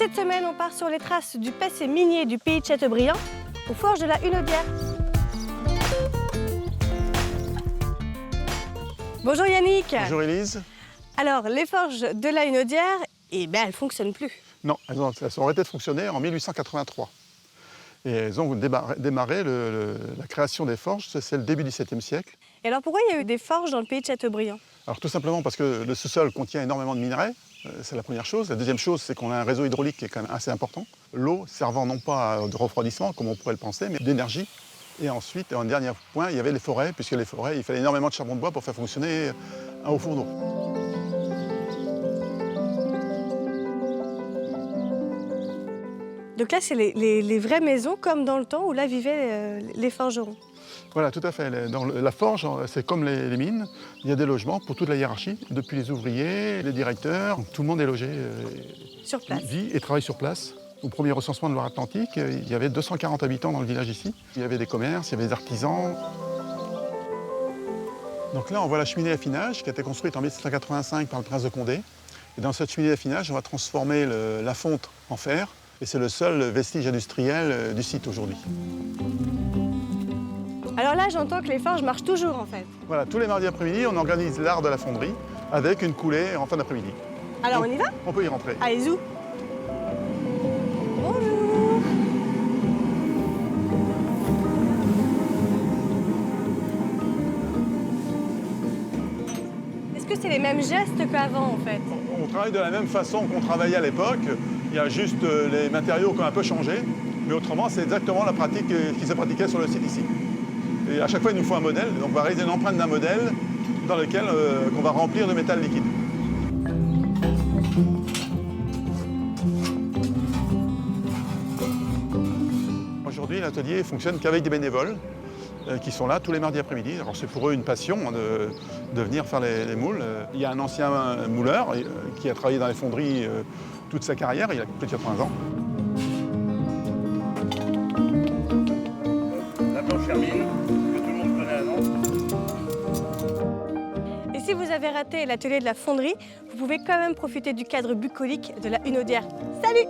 Cette semaine, on part sur les traces du passé minier du pays de Châteaubriand, aux forges de la Hunaudière. Bonjour Yannick. Bonjour Élise. Alors, les forges de la Hunaudière, elles ne fonctionnent plus. Non, elles ont arrêté de fonctionner en 1883. Et elles ont démarré la création des forges, c'est le début du XVIIe siècle. Et alors, pourquoi il y a eu des forges dans le pays de Châteaubriand? Alors tout simplement parce que le sous-sol contient énormément de minerais, c'est la première chose. La deuxième chose, c'est qu'on a un réseau hydraulique qui est quand même assez important. L'eau servant non pas de refroidissement, comme on pourrait le penser, mais d'énergie. Et ensuite, en dernier point, il y avait les forêts, puisque les forêts, il fallait énormément de charbon de bois pour faire fonctionner un haut fourneau. Donc là, c'est les vraies maisons, comme dans le temps où là vivaient les forgerons. Voilà, tout à fait. Dans la forge, c'est comme les mines. Il y a des logements pour toute la hiérarchie, depuis les ouvriers, les directeurs. Tout le monde est logé, Sur place. vit et travaille sur place. Au premier recensement de Loire-Atlantique, il y avait 240 habitants dans le village ici. Il y avait des commerces, il y avait des artisans. Donc là, on voit la cheminée d'affinage qui a été construite en 1785 par le prince de Condé. Et dans cette cheminée d'affinage, on va transformer la fonte en fer. Et c'est le seul vestige industriel du site aujourd'hui. Alors là, j'entends que les forges marchent toujours en fait. Voilà, tous les mardis après-midi, on organise l'art de la fonderie avec une coulée en fin d'après-midi. Alors Donc, on y va? On peut y rentrer. Allez, zou. Bonjour. Est-ce que c'est les mêmes gestes qu'avant en fait? On travaille de la même façon qu'on travaillait à l'époque. Il y a juste les matériaux qui ont un peu changé. Mais autrement, c'est exactement la pratique qui se pratiquait sur le site ici. Et à chaque fois, il nous faut un modèle. Donc on va réaliser une empreinte d'un modèle dans lequel on va remplir de métal liquide. Aujourd'hui, l'atelier fonctionne qu'avec des bénévoles qui sont là tous les mardis après-midi. Alors c'est pour eux une passion de venir faire les moules. Il y a un ancien mouleur qui a travaillé dans les fonderies toute sa carrière, il a plus de 80 ans. La planche Hermine, que tout le monde connaît à Nantes. Et si vous avez raté l'atelier de la fonderie, vous pouvez quand même profiter du cadre bucolique de la Hunaudière. Salut!